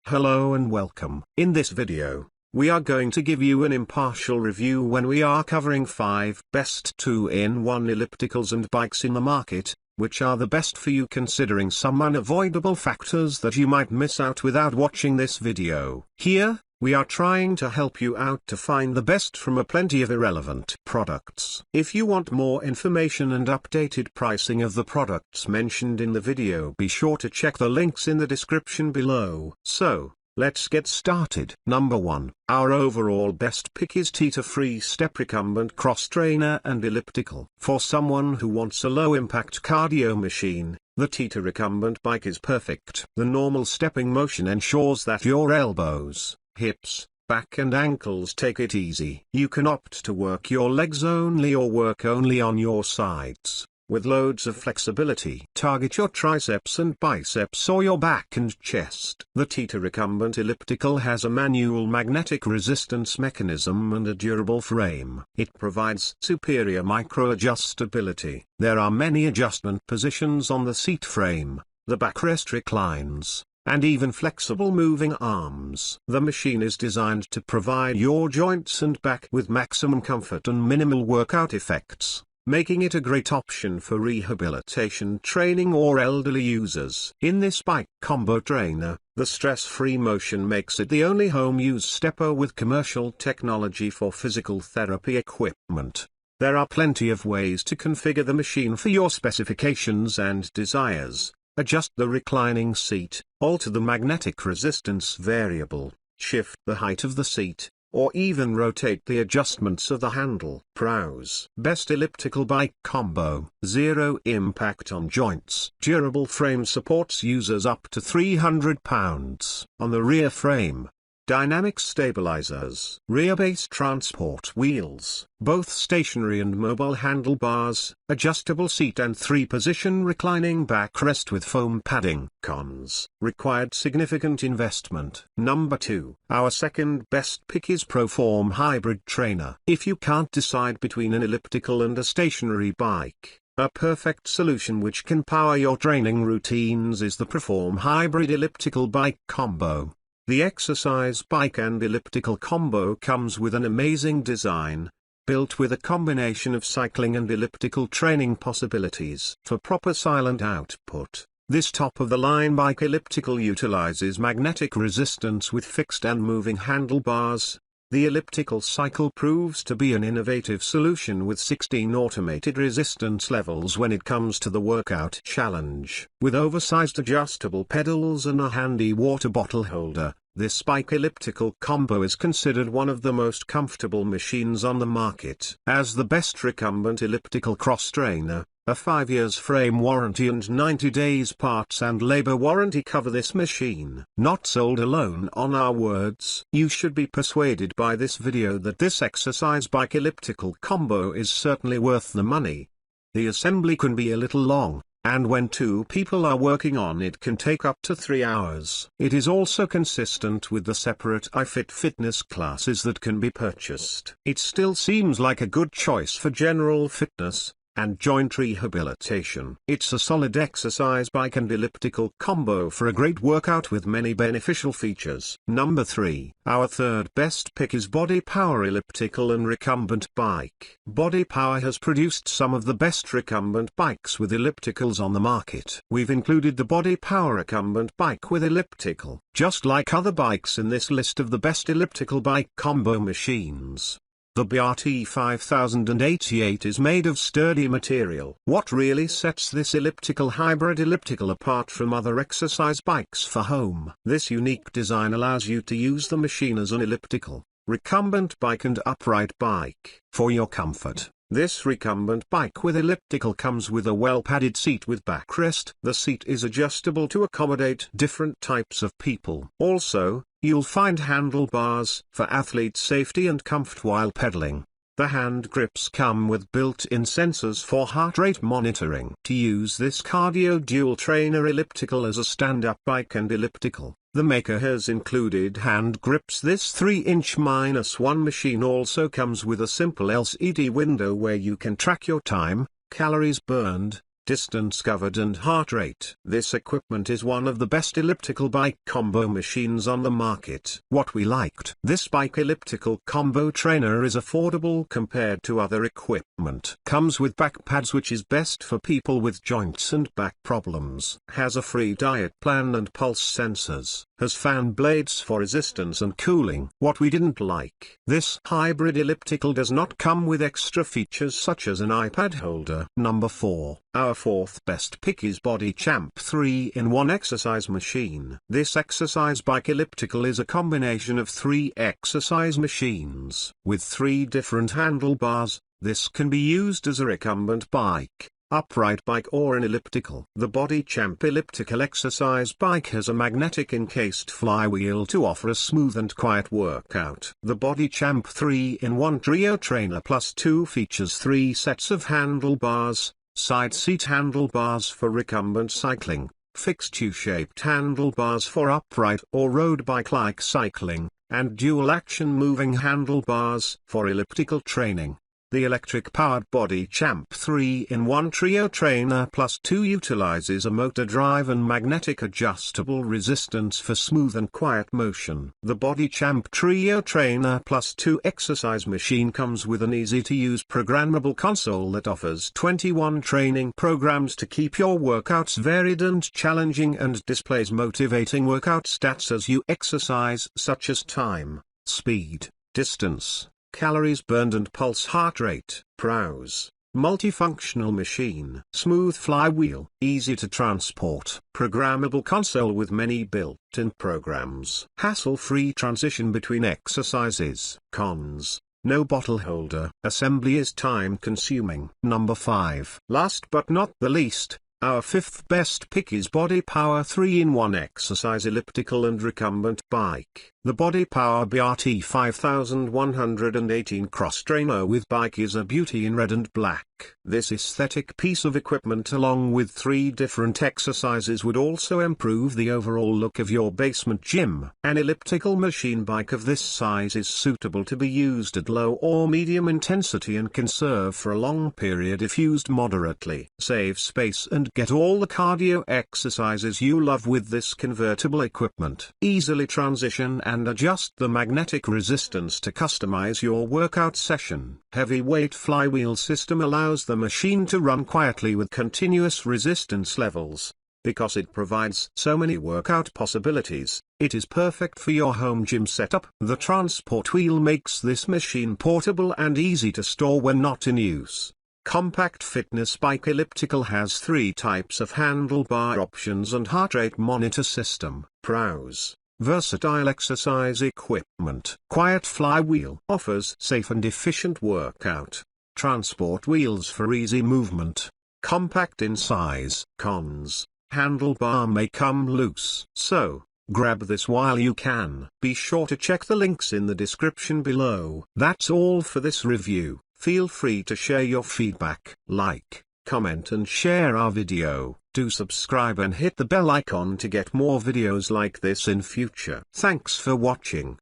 Hello and welcome. In this video, we are going to give you an impartial review when we are covering 5 best 2-in-1 ellipticals and bikes in the market, which are the best for you considering some unavoidable factors that you might miss out without watching this video. Here, we are trying to help you out to find the best from a plenty of irrelevant products. If you want more information and updated pricing of the products mentioned in the video, be sure to check the links in the description below. So, let's get started. Number 1, our overall best pick is Teeter Free Step Recumbent Cross Trainer and Elliptical. For someone who wants a low-impact cardio machine, the Teeter recumbent bike is perfect. The normal stepping motion ensures that your elbows, hips, back and ankles take it easy. You can opt to work your legs only or work only on your sides, with loads of flexibility. Target your triceps and biceps or your back and chest. The Teeter recumbent elliptical has a manual magnetic resistance mechanism and a durable frame. It provides superior micro-adjustability. There are many adjustment positions on the seat frame, the backrest reclines, and even flexible moving arms. The machine is designed to provide your joints and back with maximum comfort and minimal workout effects, making it a great option for rehabilitation training or elderly users. In this bike combo trainer, the stress-free motion makes it the only home-use stepper with commercial technology for physical therapy equipment. There are plenty of ways to configure the machine for your specifications and desires. Adjust the reclining seat, alter the magnetic resistance variable, shift the height of the seat, or even rotate the adjustments of the handle. Pros: best elliptical bike combo, zero impact on joints. Durable frame supports users up to 300 pounds. On the rear frame, dynamic stabilizers, rear-based transport wheels, both stationary and mobile handlebars, adjustable seat and 3-position reclining backrest with foam padding. Cons: required significant investment. Number 2, our second best pick is Proform Hybrid Trainer. If you can't decide between an elliptical and a stationary bike, a perfect solution which can power your training routines is the Proform Hybrid Elliptical Bike Combo. The exercise bike and elliptical combo comes with an amazing design, built with a combination of cycling and elliptical training possibilities. For proper silent output, this top-of-the-line bike elliptical utilizes magnetic resistance with fixed and moving handlebars. The elliptical cycle proves to be an innovative solution with 16 automated resistance levels when it comes to the workout challenge. With oversized adjustable pedals and a handy water bottle holder, this bike elliptical combo is considered one of the most comfortable machines on the market. As the best recumbent elliptical cross trainer, a 5 years frame warranty and 90 days parts and labor warranty cover this machine. Not sold alone on our words. You should be persuaded by this video that this exercise bike elliptical combo is certainly worth the money. The assembly can be a little long, and when 2 people are working on it can take up to 3 hours. It is also consistent with the separate iFit fitness classes that can be purchased. It still seems like a good choice for general fitness and joint rehabilitation. It's a solid exercise bike and elliptical combo for a great workout with many beneficial features. Number 3, our third best pick is Body Power Elliptical and Recumbent Bike. Body Power has produced some of the best recumbent bikes with ellipticals on the market. We've included the Body Power Recumbent Bike with elliptical, just like other bikes in this list of the best elliptical bike combo machines. The BRT 5088 is made of sturdy material. What really sets this elliptical hybrid elliptical apart from other exercise bikes for home? This unique design allows you to use the machine as an elliptical, recumbent bike and upright bike. For your comfort, this recumbent bike with elliptical comes with a well-padded seat with backrest. The seat is adjustable to accommodate different types of people. Also, you'll find handlebars for athlete safety and comfort while pedaling. The hand grips come with built-in sensors for heart rate monitoring. To use this cardio dual trainer elliptical as a stand-up bike and elliptical, the maker has included hand grips. This 3-inch-1 machine also comes with a simple LCD window where you can track your time, calories burned, distance covered and heart rate. This equipment is one of the best elliptical bike combo machines on the market. What we liked: this bike elliptical combo trainer is affordable compared to other equipment. Comes with back pads, which is best for people with joints and back problems. Has a free diet plan and pulse sensors. Has fan blades for resistance and cooling. What we didn't like: this hybrid elliptical does not come with extra features such as an iPad holder. Number 4. Our fourth best pick is Body Champ 3-in-1 exercise machine. This exercise bike elliptical is a combination of 3 exercise machines. With 3 different handlebars, this can be used as a recumbent bike, upright bike or an elliptical. The Body Champ elliptical exercise bike has a magnetic encased flywheel to offer a smooth and quiet workout. The Body Champ 3-in-1 Trio Trainer Plus 2 features 3 sets of handlebars, side seat handlebars for recumbent cycling, fixed U-shaped handlebars for upright or road bike-like cycling, and dual-action moving handlebars for elliptical training. The electric-powered Body Champ 3-in-1 Trio Trainer Plus 2 utilizes a motor drive and magnetic adjustable resistance for smooth and quiet motion. The Body Champ Trio Trainer Plus 2 exercise machine comes with an easy-to-use programmable console that offers 21 training programs to keep your workouts varied and challenging, and displays motivating workout stats as you exercise, such as time, speed, distance, calories burned and pulse heart rate. Pros: multifunctional machine, smooth flywheel, easy to transport, programmable console with many built-in programs, hassle-free transition between exercises. Cons: no bottle holder, assembly is time-consuming. Number 5. Last but not the least, our fifth best pick is Body Power 3-in-1 exercise elliptical and recumbent bike. The Body Power BRT 5118 cross trainer with bike is a beauty in red and black. This aesthetic piece of equipment, along with 3 different exercises, would also improve the overall look of your basement gym. An elliptical machine bike of this size is suitable to be used at low or medium intensity and can serve for a long period if used moderately. Save space and get all the cardio exercises you love with this convertible equipment. Easily transition and adjust the magnetic resistance to customize your workout session. Heavyweight flywheel system allows the machine to run quietly with continuous resistance levels. Because it provides so many workout possibilities, it is perfect for your home gym setup. The transport wheel makes this machine portable and easy to store when not in use. Compact fitness bike elliptical has 3 types of handlebar options and heart rate monitor system. Pros: versatile exercise equipment. Quiet flywheel offers safe and efficient workout. Transport wheels for easy movement. Compact in size. Cons: handlebar may come loose. So, grab this while you can. Be sure to check the links in the description below. That's all for this review. Feel free to share your feedback. Like, comment and share our video. Do subscribe and hit the bell icon to get more videos like this in future. Thanks for watching.